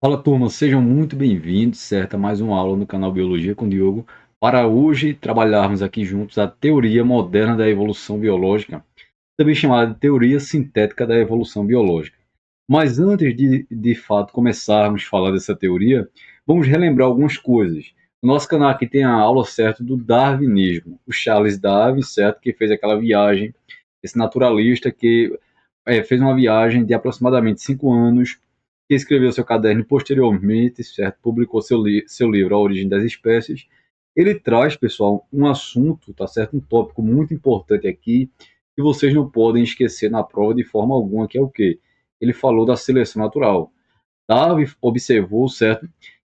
Fala turma, sejam muito bem-vindos, certo? A mais uma aula no canal Biologia com Diogo, para hoje trabalharmos aqui juntos a teoria moderna da evolução biológica, também chamada de teoria sintética da evolução biológica. Mas antes de fato começarmos a falar dessa teoria, vamos relembrar algumas coisas. No nosso canal aqui tem a aula certa do darwinismo, o Charles Darwin, certo? Que fez aquela viagem, esse naturalista que fez uma viagem de aproximadamente 5 anos, que escreveu seu caderno e posteriormente, certo, publicou seu livro A Origem das Espécies. Ele traz, pessoal, um assunto, tá certo, um tópico muito importante aqui, que vocês não podem esquecer na prova de forma alguma, que é o quê? Ele falou da seleção natural. Darwin observou, certo,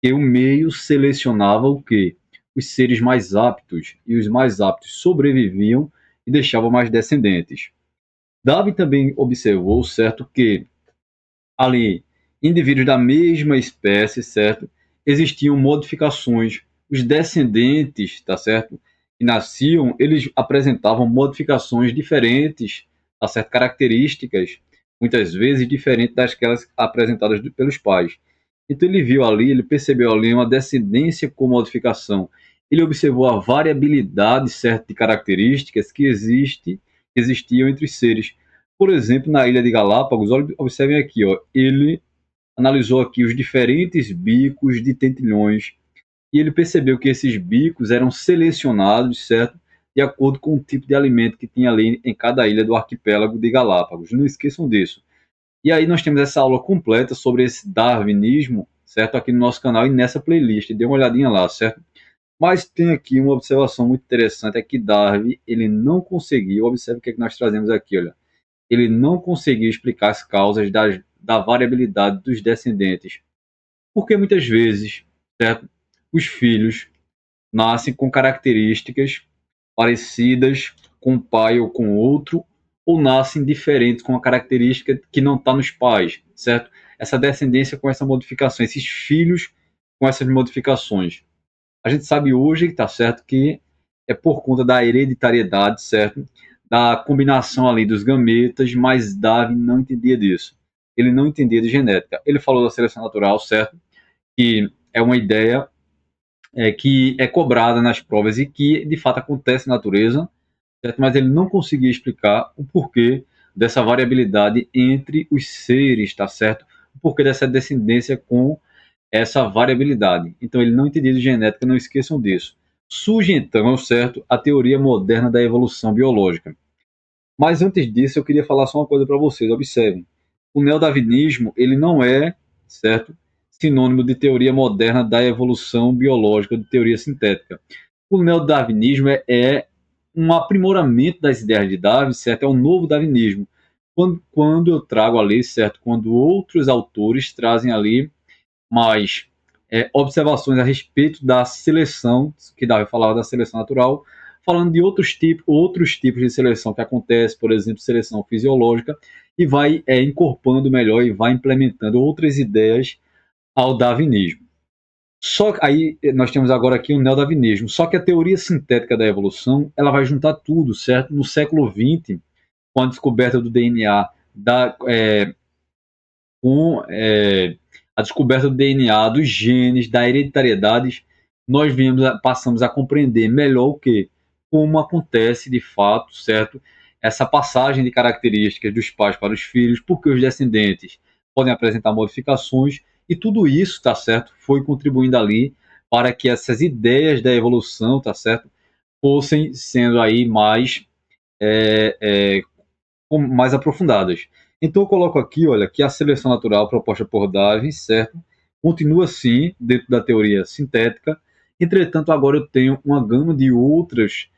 que o meio selecionava o quê? Os seres mais aptos, e os mais aptos sobreviviam e deixavam mais descendentes. Darwin também observou, certo, que ali, indivíduos da mesma espécie, certo, existiam modificações. Os descendentes, tá certo, que nasciam, eles apresentavam modificações diferentes, tá certo, características, muitas vezes diferentes das apresentadas pelos pais. Então ele viu ali, ele percebeu ali uma descendência com modificação. Ele observou a variabilidade certa de características existiam entre os seres. Por exemplo, na ilha de Galápagos, observem aqui, ó, ele analisou aqui os diferentes bicos de tentilhões e ele percebeu que esses bicos eram selecionados, certo, de acordo com o tipo de alimento que tinha ali em cada ilha do arquipélago de Galápagos. Não esqueçam disso. E aí nós temos essa aula completa sobre esse darwinismo, certo, aqui no nosso canal e nessa playlist. Dê uma olhadinha lá, certo? Mas tem aqui uma observação muito interessante, é que Darwin, ele não conseguiu, observe o que, é que nós trazemos aqui, olha, ele não conseguiu explicar as causas da variabilidade dos descendentes. Porque muitas vezes, certo, os filhos nascem com características parecidas com um pai ou com outro, ou nascem diferentes com uma característica que não está nos pais, certo? Essa descendência com essa modificação, esses filhos com essas modificações. A gente sabe hoje, tá certo, que é por conta da hereditariedade, certo? Da combinação ali dos gametas, mas Darwin não entendia disso. Ele não entendia de genética. Ele falou da seleção natural, certo? Que é uma ideia que é cobrada nas provas e que de fato acontece na natureza, certo? Mas ele não conseguia explicar o porquê dessa variabilidade entre os seres, tá certo? O porquê dessa descendência com essa variabilidade. Então ele não entendia de genética, não esqueçam disso. Surge então, certo, a teoria moderna da evolução biológica. Mas antes disso, eu queria falar só uma coisa para vocês. Observem, o neodarwinismo ele não é, certo, sinônimo de teoria moderna da evolução biológica, de teoria sintética. O neodarwinismo é um aprimoramento das ideias de Darwin, certo? É um novo darwinismo. Quando eu trago ali, certo, quando outros autores trazem ali mais observações a respeito da seleção, que Darwin falava da seleção natural, falando de outros tipos de seleção que acontece, por exemplo, seleção fisiológica, e vai incorporando melhor e vai implementando outras ideias ao darwinismo. Só que aí nós temos agora aqui o neodarwinismo. Só que a teoria sintética da evolução ela vai juntar tudo, certo? No século XX, com a descoberta do DNA, com a descoberta do DNA, dos genes, da hereditariedade, nós passamos a compreender melhor o que, como acontece de fato, certo? Essa passagem de características dos pais para os filhos, porque os descendentes podem apresentar modificações e tudo isso, tá certo? Foi contribuindo ali para que essas ideias da evolução, tá certo? Fossem sendo aí é, é, mais aprofundadas. Então eu coloco aqui, olha, que a seleção natural proposta por Darwin, certo? Continua sim dentro da teoria sintética. Entretanto, agora eu tenho uma gama de outras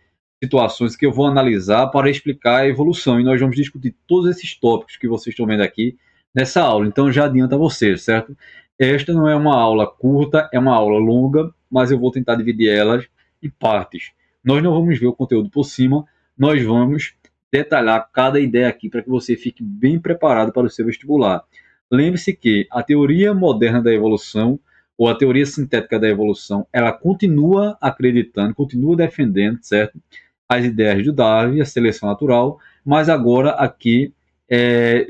situações que eu vou analisar para explicar a evolução e nós vamos discutir todos esses tópicos que vocês estão vendo aqui nessa aula. Então já adianta a vocês, certo? Esta não é uma aula curta, é uma aula longa, mas eu vou tentar dividir elas em partes. Nós não vamos ver o conteúdo por cima, nós vamos detalhar cada ideia aqui para que você fique bem preparado para o seu vestibular. Lembre-se que a teoria moderna da evolução, ou a teoria sintética da evolução, ela continua acreditando, continua defendendo, certo? As ideias do Darwin, a seleção natural, mas agora aqui é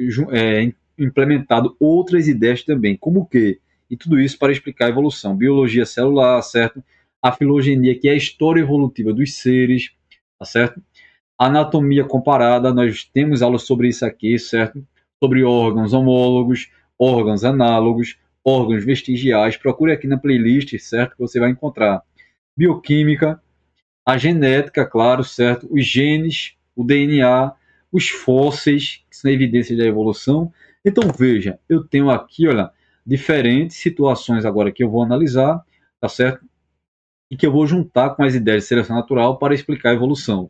implementado outras ideias também, como o quê? e tudo isso para explicar a evolução, biologia celular, certo? A filogenia, que é a história evolutiva dos seres, tá certo? Anatomia comparada, nós temos aulas sobre isso aqui, certo? Sobre órgãos homólogos, órgãos análogos, órgãos vestigiais. Procure aqui na playlist, certo? Que você vai encontrar. Bioquímica, a genética, claro, certo? Os genes, o DNA, os fósseis, que são evidências da evolução. Então, veja, eu tenho aqui, olha, diferentes situações agora que eu vou analisar, tá certo? E que eu vou juntar com as ideias de seleção natural para explicar a evolução,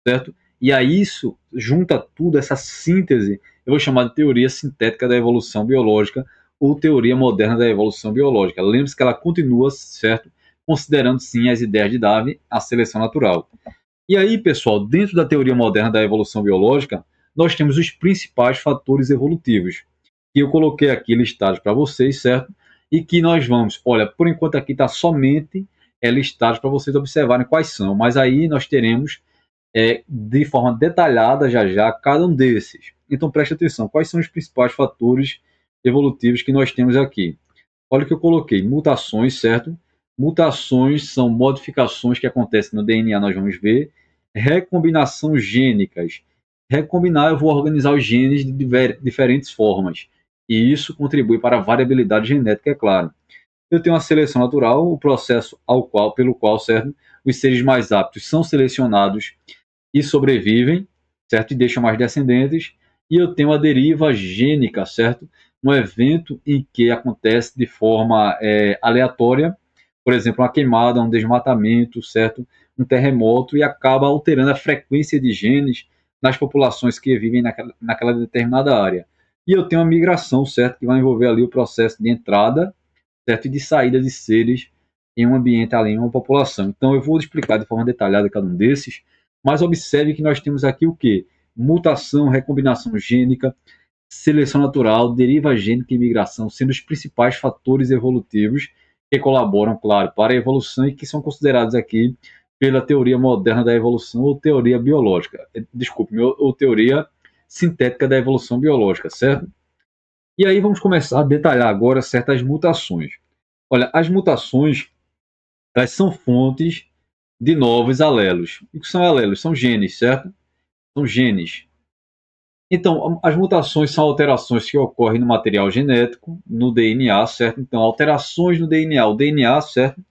certo? E aí isso junta tudo, essa síntese, eu vou chamar de teoria sintética da evolução biológica ou teoria moderna da evolução biológica. Lembre-se que ela continua, certo? Considerando sim as ideias de Darwin, a seleção natural. E aí, pessoal, dentro da teoria moderna da evolução biológica, nós temos os principais fatores evolutivos, que eu coloquei aqui listados para vocês, certo? E que nós vamos, olha, por enquanto aqui está somente listados para vocês observarem quais são, mas aí nós teremos de forma detalhada já já cada um desses. Então preste atenção, quais são os principais fatores evolutivos que nós temos aqui? Olha o que eu coloquei, mutações, certo? Mutações são modificações que acontecem no DNA, nós vamos ver. Recombinação gênicas. Recombinar, eu vou organizar os genes de diferentes formas. E isso contribui para a variabilidade genética, é claro. Eu tenho a seleção natural, o processo pelo qual, certo, os seres mais aptos são selecionados e sobrevivem, certo, e deixam mais descendentes. E eu tenho a deriva gênica, certo, um evento em que acontece de forma aleatória, por exemplo, uma queimada, um desmatamento, certo, um terremoto, e acaba alterando a frequência de genes nas populações que vivem naquela determinada área. E eu tenho a migração, certo, que vai envolver ali o processo de entrada, certo, e de saída de seres em um ambiente além, uma população. Então eu vou explicar de forma detalhada cada um desses, mas observe que nós temos aqui o quê? Mutação, recombinação gênica, seleção natural, deriva gênica e migração, sendo os principais fatores evolutivos que colaboram, claro, para a evolução e que são considerados aqui pela teoria moderna da evolução ou teoria biológica, desculpe, ou teoria sintética da evolução biológica, certo? E aí vamos começar a detalhar agora certas mutações. Olha, as mutações, elas são fontes de novos alelos. O que são alelos? São genes, certo? São genes. Então, as mutações são alterações que ocorrem no material genético, no DNA, certo? Então, alterações no DNA. O DNA, certo?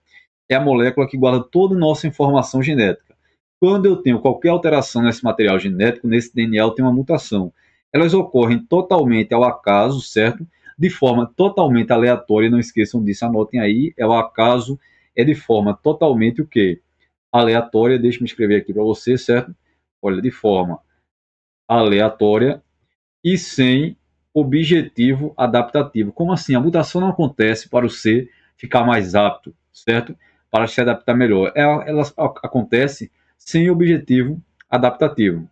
É a molécula que guarda toda a nossa informação genética. Quando eu tenho qualquer alteração nesse material genético, nesse DNA, eu tenho uma mutação. Elas ocorrem totalmente ao acaso, certo? De forma totalmente aleatória, não esqueçam disso, anotem aí, é o acaso, é de forma totalmente o quê? Aleatória, deixa-me escrever aqui para você, certo? Olha, de forma aleatória e sem objetivo adaptativo. Como assim? A mutação não acontece para o ser ficar mais apto, certo? Para se adaptar melhor. Ela acontece sem objetivo adaptativo,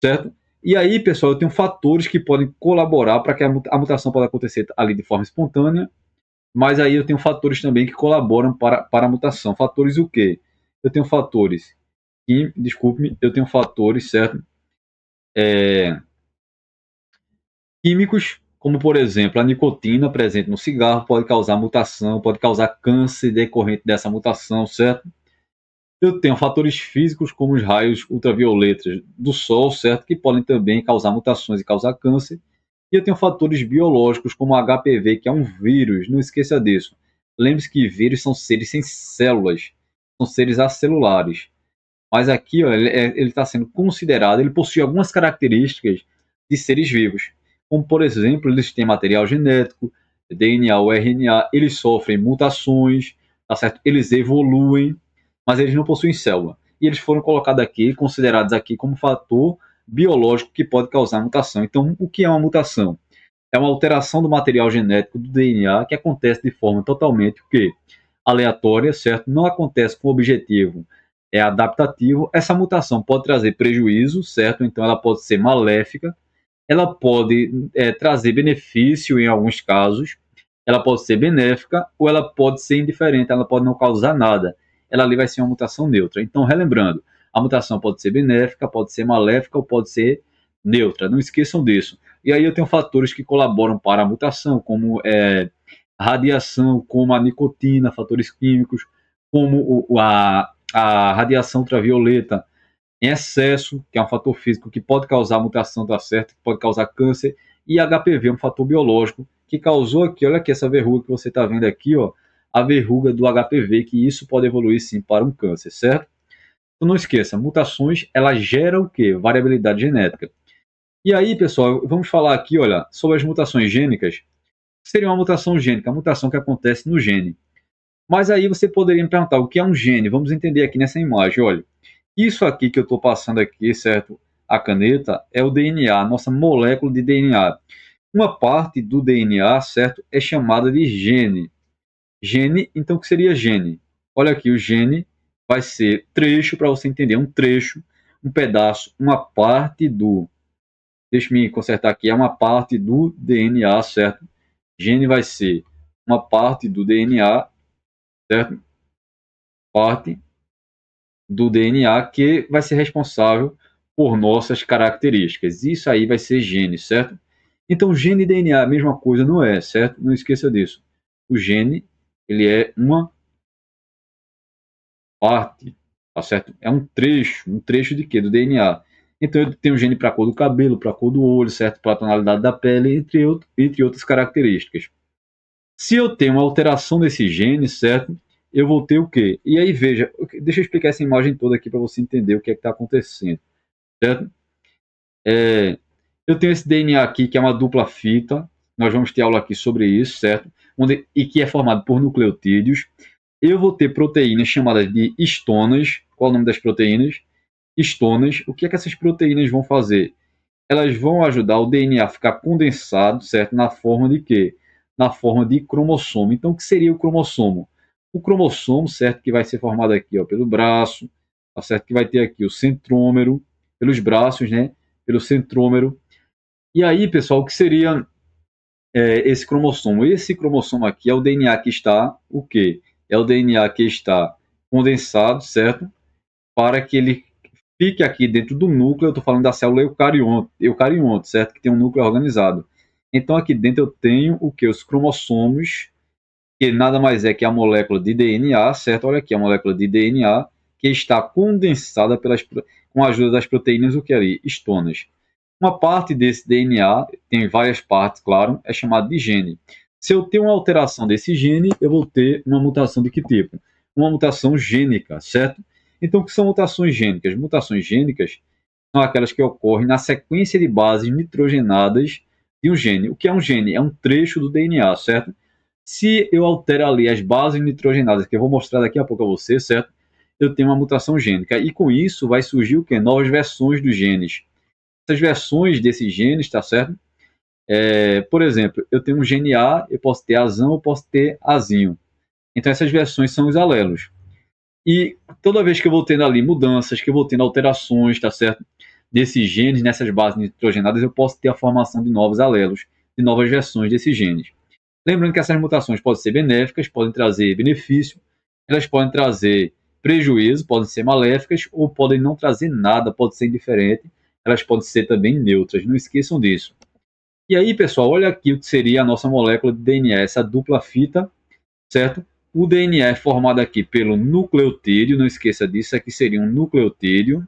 certo? E aí, pessoal, eu tenho fatores que podem colaborar para que a mutação possa acontecer ali de forma espontânea, mas aí eu tenho fatores também que colaboram para a mutação. Fatores o quê? Eu tenho fatores, desculpe-me, eu tenho fatores, certo? Químicos, como por exemplo a nicotina presente no cigarro, pode causar mutação, pode causar câncer decorrente dessa mutação, certo? Eu tenho fatores físicos, como os raios ultravioletas do Sol, certo? Que podem também causar mutações e causar câncer. E eu tenho fatores biológicos, como o HPV, que é um vírus, não esqueça disso. Lembre-se que vírus são seres sem células, são seres acelulares. Mas aqui ó, ele está sendo considerado, ele possui algumas características de seres vivos, como por exemplo, eles têm material genético, DNA ou RNA, eles sofrem mutações, tá certo? Eles evoluem, mas eles não possuem célula. E eles foram colocados aqui, considerados aqui como fator biológico que pode causar mutação. Então, o que é uma mutação? É uma alteração do material genético do DNA que acontece de forma totalmente o quê? Aleatória, certo? Não acontece com objetivo adaptativo. Essa mutação pode trazer prejuízo, certo? Então ela pode ser maléfica, ela pode trazer benefício em alguns casos, ela pode ser benéfica ou ela pode ser indiferente, ela pode não causar nada. Ela ali vai ser uma mutação neutra. Então, relembrando, a mutação pode ser benéfica, pode ser maléfica ou pode ser neutra. Não esqueçam disso. E aí eu tenho fatores que colaboram para a mutação, como radiação como a nicotina, fatores químicos, como a radiação ultravioleta em excesso, que é um fator físico que pode causar mutação, tá certo? Que pode causar câncer, e HPV, um fator biológico que causou aqui, olha aqui essa verruga que você está vendo aqui, ó, a verruga do HPV, que isso pode evoluir sim para um câncer, certo? Então não esqueça, mutações, ela gera o quê? Variabilidade genética. E aí, pessoal, vamos falar aqui, olha, sobre as mutações gênicas. Seria uma mutação gênica, a mutação que acontece no gene. Mas aí você poderia me perguntar, o que é um gene? Vamos entender aqui nessa imagem, olha. Isso aqui que eu estou passando aqui, certo? A caneta, é o DNA, a nossa molécula de DNA. Uma parte do DNA, certo, é chamada de gene. Gene, então o que seria gene? Olha aqui, o gene vai ser trecho, para você entender, um trecho, um pedaço, uma parte do. Deixa eu me consertar aqui, é uma parte do DNA, certo? Gene vai ser uma parte do DNA, certo? Parte do DNA que vai ser responsável por nossas características. Isso aí vai ser gene, certo? Então, gene e DNA é a mesma coisa, não é, certo? Não esqueça disso. O gene, ele é uma parte, tá certo? É um trecho de quê? Do DNA. Então, eu tenho gene para a cor do cabelo, para a cor do olho, certo? Para a tonalidade da pele, entre outras características. Se eu tenho uma alteração desse gene, certo? Eu vou ter o quê? E aí, veja, deixa eu explicar essa imagem toda aqui para você entender o que é que está acontecendo, certo? É, eu tenho esse DNA aqui, que é uma dupla fita, nós vamos ter aula aqui sobre isso, certo? E que é formado por nucleotídeos. Eu vou ter proteínas chamadas de histonas. Qual é o nome das proteínas? Histonas. O que é que essas proteínas vão fazer? Elas vão ajudar o DNA a ficar condensado, certo? Na forma de quê? Na forma de cromossomo. Então, o que seria o cromossomo? O cromossomo, certo? Que vai ser formado aqui, ó, pelo braço, tá certo? Que vai ter aqui o centrômero, pelos braços, né? Pelo centrômero. E aí, pessoal, o que seria esse cromossomo? Esse cromossomo aqui é o DNA que está o quê? É o DNA que está condensado, certo? Para que ele fique aqui dentro do núcleo, eu estou falando da célula eucarionte, certo? Que tem um núcleo organizado. Então, aqui dentro eu tenho o que? Os cromossomos, que nada mais é que a molécula de DNA, certo? Olha aqui, a molécula de DNA, que está condensada com a ajuda das proteínas, o que ali? Histonas. Uma parte desse DNA, tem várias partes, claro, é chamada de gene. Se eu tenho uma alteração desse gene, eu vou ter uma mutação de que tipo? Uma mutação gênica, certo? Então, o que são mutações gênicas? Mutações gênicas são aquelas que ocorrem na sequência de bases nitrogenadas de um gene. O que é um gene? É um trecho do DNA, certo? Se eu altero ali as bases nitrogenadas, que eu vou mostrar daqui a pouco a você, certo? Eu tenho uma mutação gênica. E com isso vai surgir o quê? Novas versões dos genes. Essas versões desses genes, tá certo? Por exemplo, eu tenho um gene A, eu posso ter azão, eu posso ter azinho. Então essas versões são os alelos. E toda vez que eu vou tendo ali mudanças, que eu vou tendo alterações, tá certo? Desses genes, nessas bases nitrogenadas, eu posso ter a formação de novos alelos, de novas versões desses genes. Lembrando que essas mutações podem ser benéficas, podem trazer benefício, elas podem trazer prejuízo, podem ser maléficas ou podem não trazer nada, pode ser indiferente, elas podem ser também neutras, não esqueçam disso. E aí, pessoal, olha aqui o que seria a nossa molécula de DNA, essa dupla fita, certo? O DNA é formado aqui pelo nucleotídeo, não esqueça disso, aqui seria um nucleotídeo,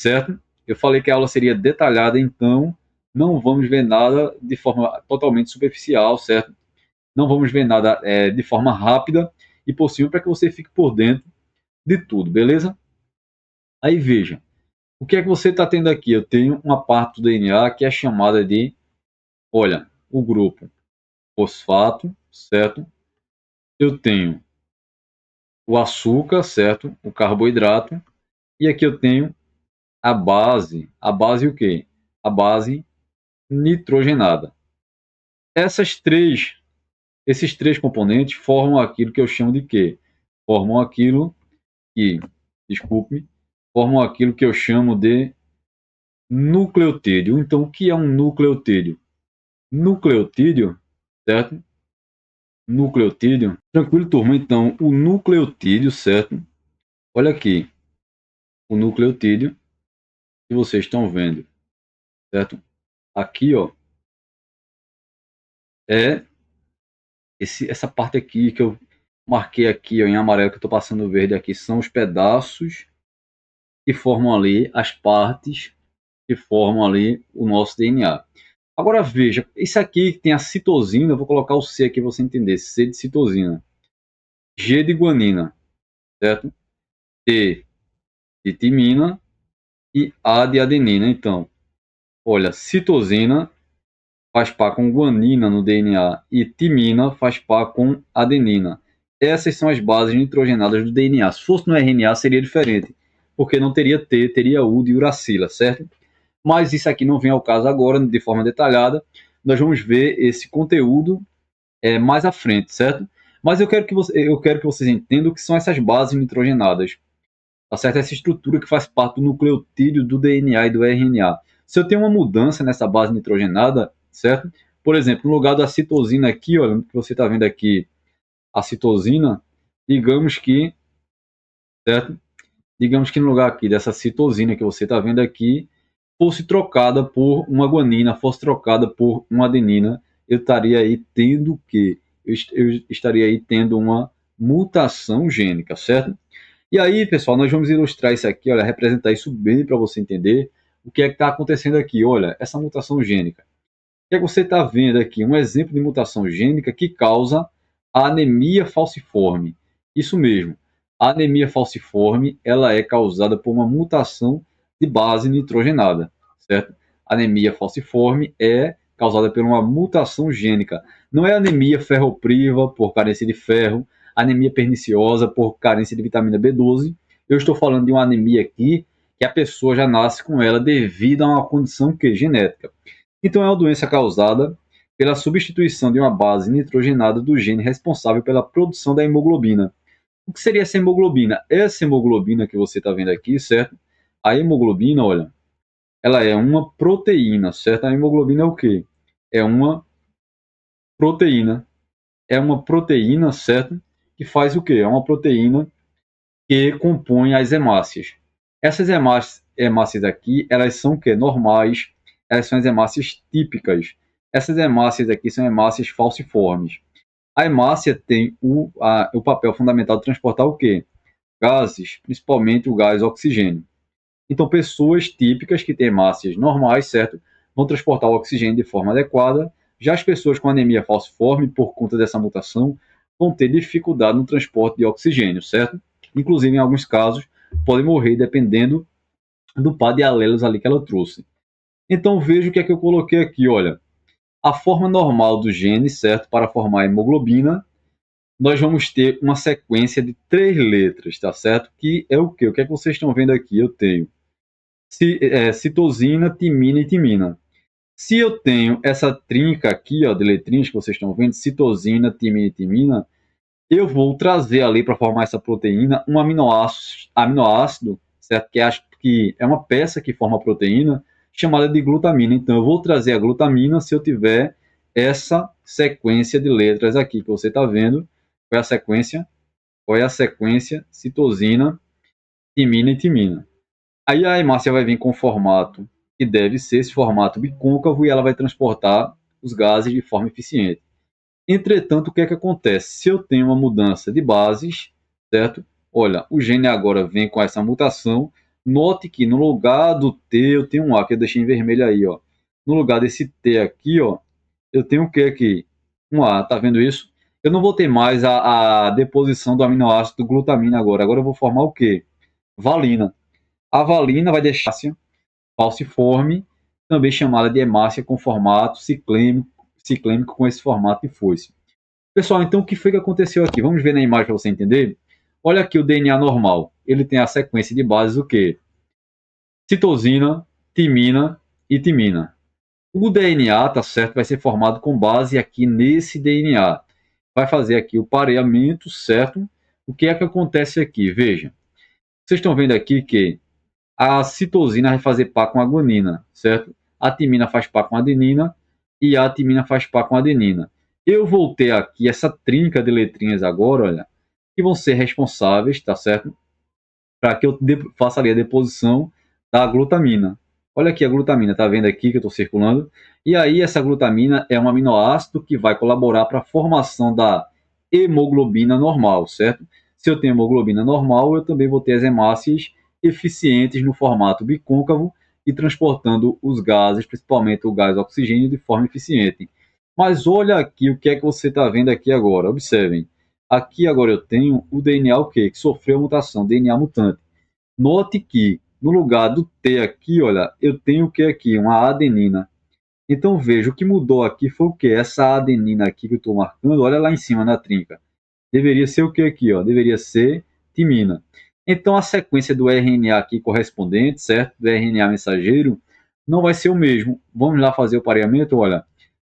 certo? Eu falei que a aula seria detalhada, então não vamos ver nada de forma totalmente superficial, certo? Não vamos ver nada de forma rápida e possível para que você fique por dentro de tudo, beleza? Aí veja, o que é que você está tendo aqui? Eu tenho uma parte do DNA que é chamada de, olha, o grupo fosfato, certo? Eu tenho o açúcar, certo? O carboidrato. E aqui eu tenho a base. A base o quê? A base nitrogenada. Esses três componentes formam aquilo que eu chamo de quê? Formam aquilo que, desculpe, formam aquilo que eu chamo de nucleotídeo. Então, o que é um nucleotídeo? Nucleotídeo, certo? Nucleotídeo. Tranquilo, turma? Então, o nucleotídeo, certo? Olha aqui, o nucleotídeo que vocês estão vendo, certo? Aqui, ó, é Essa parte aqui que eu marquei aqui, ó, em amarelo, que eu estou passando verde aqui, são os pedaços que formam ali as partes que formam ali o nosso DNA. Agora veja, isso aqui tem a citosina, eu vou colocar o C aqui para você entender, C de citosina, G de guanina, certo? T de timina e A de adenina. Então, olha, citosina faz par com guanina no DNA e timina faz par com adenina. Essas são as bases nitrogenadas do DNA. Se fosse no RNA seria diferente, porque não teria T, teria U de uracila, certo? Mas isso aqui não vem ao caso agora, de forma detalhada. Nós vamos ver esse conteúdo mais à frente, certo? Mas eu quero que vocês entendam o que são essas bases nitrogenadas, tá certo? Essa estrutura que faz parte do nucleotídeo do DNA e do RNA. Se eu tenho uma mudança nessa base nitrogenada, certo? Por exemplo, no lugar da citosina aqui, olha, que você está vendo aqui, a citosina, digamos que, certo? Digamos que no lugar aqui dessa citosina que você está vendo aqui, fosse trocada por uma guanina, fosse trocada por uma adenina, eu estaria aí tendo o quê? Eu estaria aí tendo uma mutação gênica, certo? E aí, pessoal, nós vamos ilustrar isso aqui, olha, representar isso bem para você entender o que é que está acontecendo aqui. Olha, essa mutação gênica. O que é que você está vendo aqui? Um exemplo de mutação gênica que causa a anemia falciforme. Isso mesmo. A anemia falciforme, ela é causada por uma mutação de base nitrogenada, certo? A anemia falciforme é causada por uma mutação gênica. Não é anemia ferropriva por carência de ferro, anemia perniciosa por carência de vitamina B12. Eu estou falando de uma anemia aqui que a pessoa já nasce com ela devido a uma condição genética. Então, é uma doença causada pela substituição de uma base nitrogenada do gene responsável pela produção da hemoglobina. O que seria essa hemoglobina? Essa hemoglobina que você está vendo aqui, certo? A hemoglobina, olha, ela é uma proteína, certo? A hemoglobina é o quê? É uma proteína. É uma proteína, certo? Que faz o quê? É uma proteína que compõe as hemácias. Essas hemácias aqui, elas são o quê? Normais, elas são as hemácias típicas. Essas hemácias aqui são hemácias falciformes. A hemácia tem o papel fundamental de transportar o quê? Gases, principalmente o gás oxigênio. Então, pessoas típicas que têm hemácias normais, certo? Vão transportar o oxigênio de forma adequada. Já as pessoas com anemia falciforme, por conta dessa mutação, vão ter dificuldade no transporte de oxigênio, certo? Inclusive, em alguns casos, podem morrer dependendo do par de alelos ali que ela trouxe. Então, veja o que é que eu coloquei aqui, olha. A forma normal do gene, certo? Para formar a hemoglobina, nós vamos ter uma sequência de 3 letras, tá certo? Que é o quê? O que é que vocês estão vendo aqui? Eu tenho citosina, timina e timina. Se eu tenho essa trinca aqui, ó, de letrinhas que vocês estão vendo, citosina, timina e timina, eu vou trazer ali para formar essa proteína um aminoácido, certo? Que é uma peça que forma a proteína, chamada de glutamina. Então, eu vou trazer a glutamina se eu tiver essa sequência de letras aqui que você está vendo. Qual é a sequência? Qual é a sequência? Citosina, timina e timina. Aí a hemácia vai vir com o formato que deve ser esse formato bicôncavo e ela vai transportar os gases de forma eficiente. Entretanto, o que é que acontece? Se eu tenho uma mudança de bases, certo? Olha, o gene agora vem com essa mutação. Note que no lugar do T eu tenho um A, que eu deixei em vermelho aí, ó. No lugar desse T aqui, ó, eu tenho o que aqui? Um A, tá vendo isso? Eu não vou ter mais a deposição do aminoácido glutamina agora. Agora eu vou formar o quê? Valina. A valina vai deixar falciforme, também chamada de hemácia com formato ciclêmico com esse formato de foice. Pessoal, então o que foi que aconteceu aqui? Vamos ver na imagem para você entender? Olha aqui o DNA normal. Ele tem a sequência de bases o quê? Citosina, timina e timina. O DNA, tá certo, vai ser formado com base aqui nesse DNA. Vai fazer aqui o pareamento, certo? O que é que acontece aqui? Veja. Vocês estão vendo aqui que a citosina vai fazer par com a guanina, certo? A timina faz par com a adenina e a timina faz par com a adenina. Eu vou ter aqui essa trinca de letrinhas agora, olha, que vão ser responsáveis, tá certo? Para que eu faça ali a deposição da glutamina. Olha aqui a glutamina, tá vendo aqui que eu estou circulando? E aí essa glutamina é um aminoácido que vai colaborar para a formação da hemoglobina normal, certo? Se eu tenho hemoglobina normal, eu também vou ter as hemácias eficientes no formato bicôncavo e transportando os gases, principalmente o gás oxigênio, de forma eficiente. Mas olha aqui o que é que você está vendo aqui agora. Observem. Aqui agora eu tenho o DNA o quê? Que sofreu mutação, DNA mutante. Note que no lugar do T aqui, olha, eu tenho o que aqui? Uma adenina. Então veja, o que mudou aqui foi o que? Essa adenina aqui que eu estou marcando, olha lá em cima na trinca. Deveria ser o que aqui? Ó? Deveria ser timina. Então a sequência do RNA aqui correspondente, certo? Do RNA mensageiro, não vai ser o mesmo. Vamos lá fazer o pareamento, olha.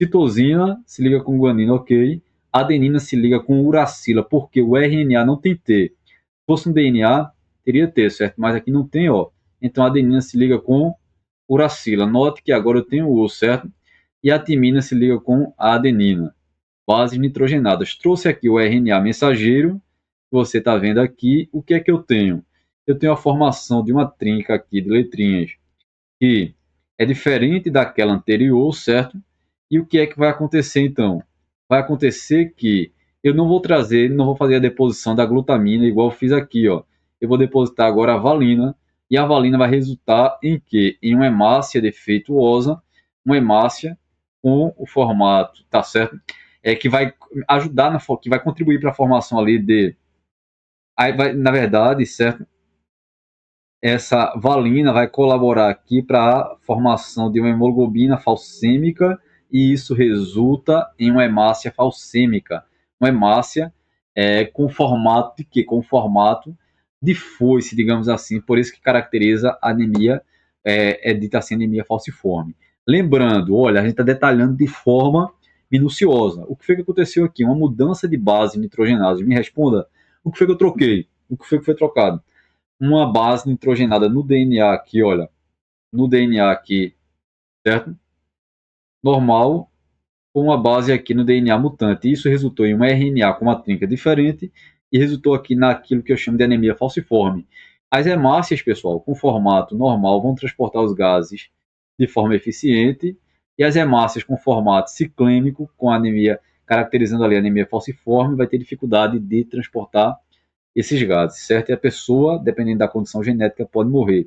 Citosina se liga com guanina, ok. Adenina se liga com uracila, porque o RNA não tem T. Se fosse um DNA, teria T, certo? Mas aqui não tem, ó. Então a adenina se liga com uracila. Note que agora eu tenho O, certo? E a timina se liga com a adenina. Bases nitrogenadas. Trouxe aqui o RNA mensageiro, que você está vendo aqui. O que é que eu tenho? Eu tenho a formação de uma trinca aqui de letrinhas que é diferente daquela anterior, certo? E o que é que vai acontecer então? Vai acontecer que eu não vou trazer, não vou fazer a deposição da glutamina igual eu fiz aqui, ó. Eu vou depositar agora a valina, e a valina vai resultar em quê? Em uma hemácia defeituosa, uma hemácia com o formato, tá certo? Que vai ajudar, que vai contribuir para a formação ali de. Aí vai, na verdade, certo? Essa valina vai colaborar aqui para a formação de uma hemoglobina falcêmica e isso resulta em uma hemácia falcêmica. Uma hemácia com formato de quê? Com formato de foice, digamos assim. Por isso que caracteriza a anemia, é dita assim, anemia falciforme. Lembrando, olha, a gente está detalhando de forma minuciosa. O que foi que aconteceu aqui? Uma mudança de base nitrogenada. Me responda, o que foi que eu troquei? O que foi que foi trocado? Uma base nitrogenada no DNA aqui, olha, no DNA aqui, certo? Normal, com uma base aqui no DNA mutante. Isso resultou em um RNA com uma trinca diferente e resultou aqui naquilo que eu chamo de anemia falciforme. As hemácias, pessoal, com formato normal, vão transportar os gases de forma eficiente e as hemácias com formato ciclêmico, com anemia, caracterizando ali a anemia falciforme, vai ter dificuldade de transportar esses gases, certo? E a pessoa, dependendo da condição genética, pode morrer.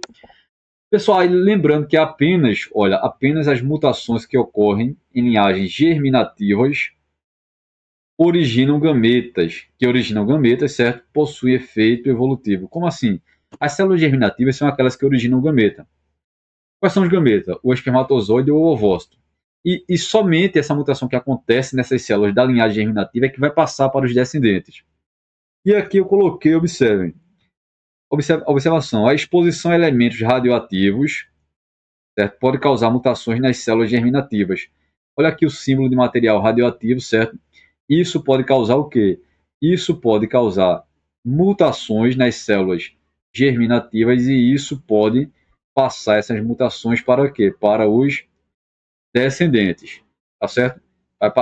Pessoal, lembrando que apenas, olha, apenas as mutações que ocorrem em linhagens germinativas originam gametas, certo? Possuem efeito evolutivo. Como assim? As células germinativas são aquelas que originam o gameta. Quais são os gametas? O espermatozoide ou o ovócito. E somente essa mutação que acontece nessas células da linhagem germinativa é que vai passar para os descendentes. E aqui eu coloquei, observem, observação, a exposição a elementos radioativos, certo, pode causar mutações nas células germinativas. Olha aqui o símbolo de material radioativo, certo? Isso pode causar o quê? Isso pode causar mutações nas células germinativas e isso pode passar essas mutações para o quê? Para os descendentes, tá certo?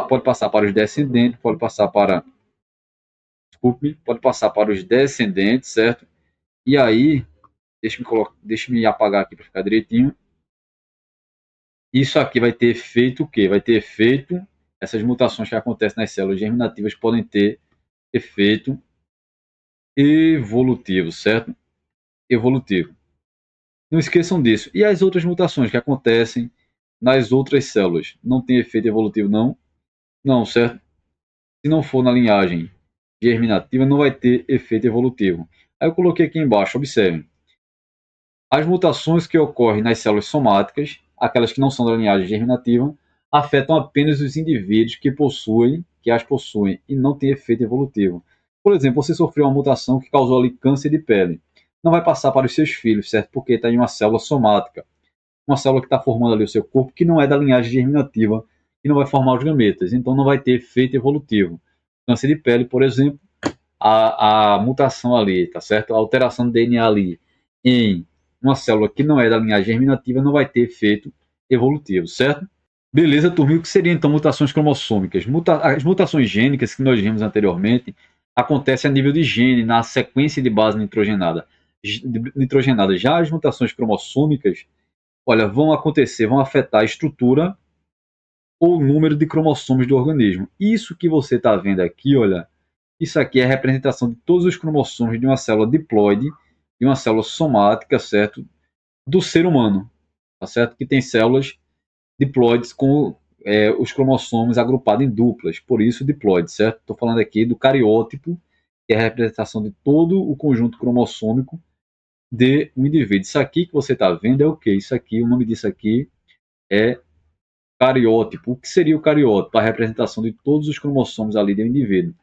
Pode passar para os descendentes, pode passar para, desculpe, pode passar para os descendentes, certo? E aí, deixa-me apagar aqui para ficar direitinho. Isso aqui vai ter efeito o quê? Vai ter efeito, essas mutações que acontecem nas células germinativas podem ter efeito evolutivo, certo? Evolutivo. Não esqueçam disso. E as outras mutações que acontecem nas outras células? Não tem efeito evolutivo, não? Não, certo? Se não for na linhagem germinativa, não vai ter efeito evolutivo. Aí eu coloquei aqui embaixo, observem. As mutações que ocorrem nas células somáticas, aquelas que não são da linhagem germinativa, afetam apenas os indivíduos que as possuem e não têm efeito evolutivo. Por exemplo, você sofreu uma mutação que causou ali câncer de pele. Não vai passar para os seus filhos, certo? Porque está em uma célula somática. Uma célula que está formando ali o seu corpo, que não é da linhagem germinativa, e não vai formar os gametas. Então não vai ter efeito evolutivo. Câncer de pele, por exemplo, a mutação ali, tá certo? A alteração do DNA ali em uma célula que não é da linhagem germinativa não vai ter efeito evolutivo, certo? Beleza, turma. E o que seriam então mutações cromossômicas? As mutações gênicas que nós vimos anteriormente acontecem a nível de gene, na sequência de base nitrogenada. Já as mutações cromossômicas olha, vão afetar a estrutura ou o número de cromossomos do organismo. Isso que você está vendo aqui, olha, isso aqui é a representação de todos os cromossomos de uma célula diploide, de uma célula somática, certo? Do ser humano, tá certo? Que tem células diploides com os cromossomos agrupados em duplas, por isso diploide, certo? Estou falando aqui do cariótipo, que é a representação de todo o conjunto cromossômico de um indivíduo. Isso aqui que você está vendo é o que? Isso aqui, o nome disso aqui é cariótipo. O que seria o cariótipo? A representação de todos os cromossomos ali do indivíduo.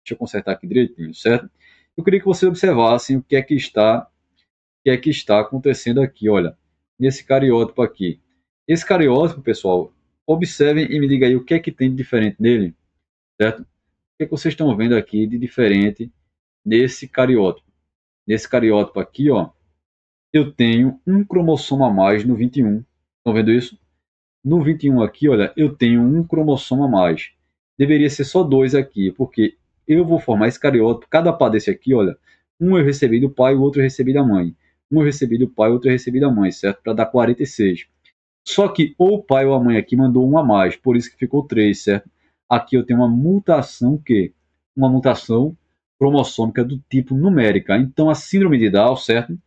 Deixa eu consertar aqui direitinho, certo? Eu queria que vocês observassem o que é que está acontecendo aqui, olha, nesse cariótipo aqui. Esse cariótipo, pessoal, observem e me digam aí o que é que tem de diferente nele, certo? O que é que vocês estão vendo aqui de diferente nesse cariótipo? Nesse cariótipo aqui, ó, eu tenho um cromossomo a mais no 21. Estão vendo isso? No 21 aqui, olha, eu tenho um cromossomo a mais. Deveria ser só dois aqui, porque eu vou formar esse cariótipo. Cada par desse aqui, olha, um eu recebi do pai, o outro eu recebi da mãe. Um eu recebi do pai, o outro eu recebi da mãe, certo? Para dar 46. Só que ou o pai ou a mãe aqui mandou um a mais, por isso que ficou 3, certo? Aqui eu tenho uma mutação que? Uma mutação cromossômica do tipo numérica. Então a síndrome de Down, certo?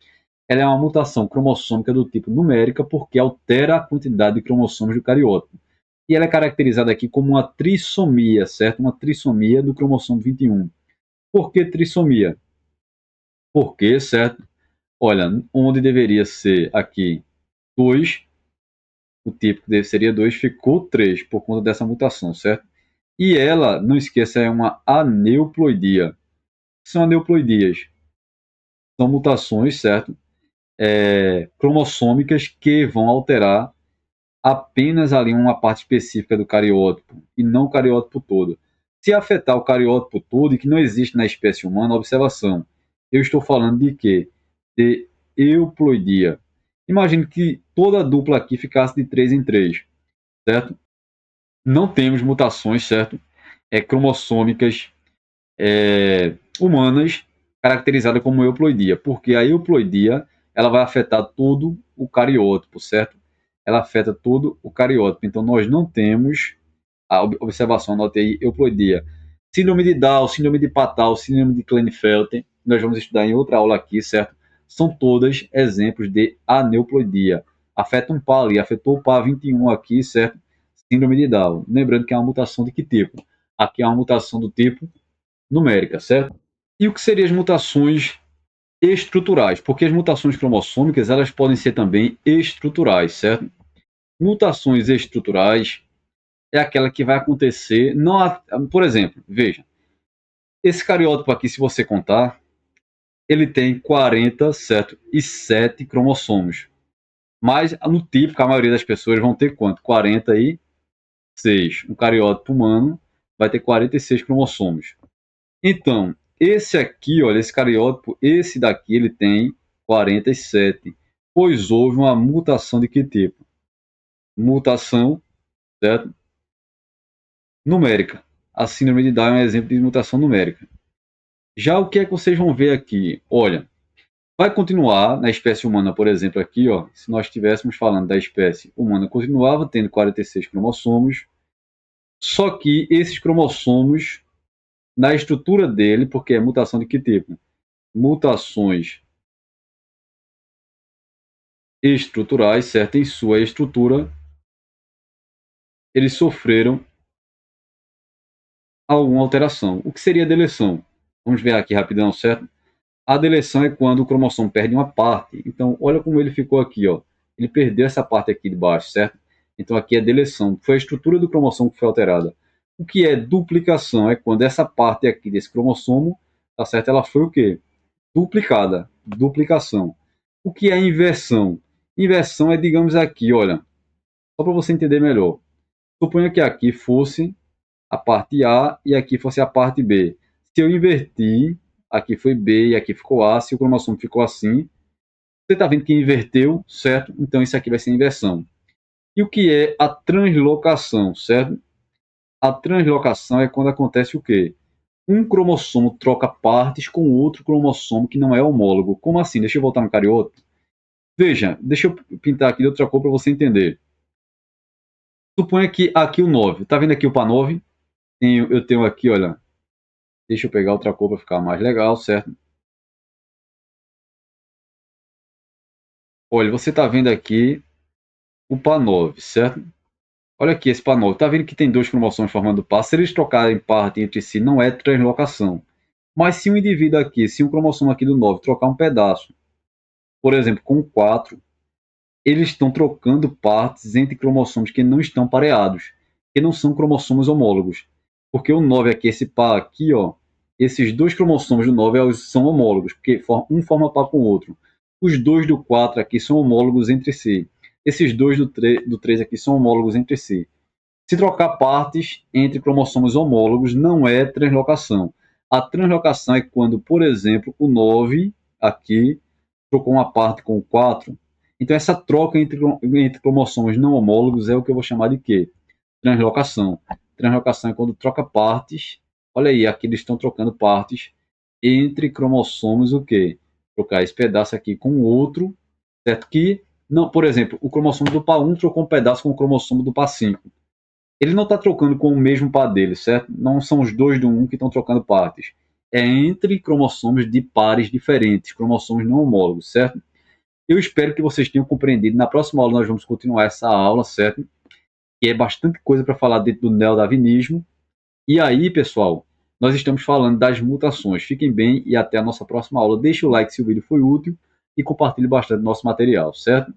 Ela é uma mutação cromossômica do tipo numérica porque altera a quantidade de cromossomos do cariótipo. E ela é caracterizada aqui como uma trissomia, certo? Uma trissomia do cromossomo 21. Por que trissomia? Porque, certo? Olha, onde deveria ser aqui 2, o tipo que seria 2, ficou 3 por conta dessa mutação, certo? E ela, não esqueça, é uma aneuploidia. São aneuploidias. São mutações, certo? Cromossômicas que vão alterar apenas ali uma parte específica do cariótipo e não o cariótipo todo. Se afetar o cariótipo todo, e que não existe na espécie humana, observação, eu estou falando de quê? De euploidia. Imagine que toda a dupla aqui ficasse de 3 em 3, certo? Não temos mutações, certo? Cromossômicas humanas caracterizadas como euploidia, porque a euploidia ela vai afetar todo o cariótipo, certo? Ela afeta todo o cariótipo. Então, nós não temos a observação, anote aí, euploidia. Síndrome de Down, síndrome de Patau, síndrome de Klinefelter, nós vamos estudar em outra aula aqui, certo? São todas exemplos de aneuploidia. Afeta um par ali, afetou o par 21 aqui, certo? Síndrome de Down. Lembrando que é uma mutação de que tipo? Aqui é uma mutação do tipo numérica, certo? E o que seriam as mutações estruturais? Porque as mutações cromossômicas, elas podem ser também estruturais, certo? Mutações estruturais é aquela que vai acontecer, não, por exemplo, veja, esse cariótipo aqui, se você contar, ele tem 40, certo? E 7 cromossomos. Mas no típico, a maioria das pessoas vão ter quanto? 46. Um cariótipo humano vai ter 46 cromossomos. Então, esse aqui, olha, esse cariótipo, esse daqui, ele tem 47. Pois houve uma mutação de que tipo? Mutação, certo? Numérica. A síndrome de Down é um exemplo de mutação numérica. Já o que é que vocês vão ver aqui? Olha, vai continuar na espécie humana, por exemplo, aqui, ó, se nós estivéssemos falando da espécie humana, continuava tendo 46 cromossomos, só que esses cromossomos, na estrutura dele, porque é mutação de que tipo? Mutações estruturais, certo? Em sua estrutura, eles sofreram alguma alteração. O que seria deleção? Vamos ver aqui rapidão, certo? A deleção é quando o cromossomo perde uma parte. Então, olha como ele ficou aqui, ó. Ele perdeu essa parte aqui de baixo, certo? Então, aqui é deleção. Foi a estrutura do cromossomo que foi alterada. O que é duplicação? É quando essa parte aqui desse cromossomo, tá certo? Ela foi o quê? Duplicada. Duplicação. O que é inversão? Inversão é, digamos aqui, olha, só para você entender melhor. Suponha que aqui fosse a parte A e aqui fosse a parte B. Se eu invertir, aqui foi B e aqui ficou A, se o cromossomo ficou assim, você está vendo que inverteu, certo? Então isso aqui vai ser inversão. E o que é a translocação, certo? A translocação é quando acontece o quê? Um cromossomo troca partes com outro cromossomo que não é homólogo. Como assim? Deixa eu voltar no cariótipo. Veja, deixa eu pintar aqui de outra cor para você entender. Suponha que aqui o 9, tá vendo aqui o par 9? Eu tenho aqui, olha, deixa eu pegar outra cor para ficar mais legal, certo? Olha, você tá vendo aqui o par 9, certo? Olha aqui esse par 9, tá vendo que tem dois cromossomos formando par? Se eles trocarem parte entre si, não é translocação. Mas se um indivíduo aqui, se um cromossomo aqui do 9 trocar um pedaço, por exemplo, com o 4, eles estão trocando partes entre cromossomos que não estão pareados, que não são cromossomos homólogos. Porque o 9 aqui, esse par aqui, ó, esses dois cromossomos do 9 são homólogos, porque um forma par com o outro. Os dois do 4 aqui são homólogos entre si. Esses dois do 3 aqui são homólogos entre si. Se trocar partes entre cromossomos homólogos não é translocação. A translocação é quando, por exemplo, o 9 aqui trocou uma parte com o 4. Então, essa troca entre cromossomos não homólogos é o que eu vou chamar de quê? Translocação. Translocação é quando troca partes. Olha aí, aqui eles estão trocando partes entre cromossomos o quê? Trocar esse pedaço aqui com o outro, certo? Que, não, por exemplo, o cromossomo do par 1 trocou um pedaço com o cromossomo do par 5. Ele não está trocando com o mesmo par dele, certo? Não são os dois do 1 que estão trocando partes. É entre cromossomos de pares diferentes, cromossomos não homólogos, certo? Eu espero que vocês tenham compreendido. Na próxima aula nós vamos continuar essa aula, certo? Que é bastante coisa para falar dentro do neodarwinismo. E aí, pessoal, nós estamos falando das mutações. Fiquem bem e até a nossa próxima aula. Deixe o like se o vídeo foi útil e compartilhe bastante nosso material, certo?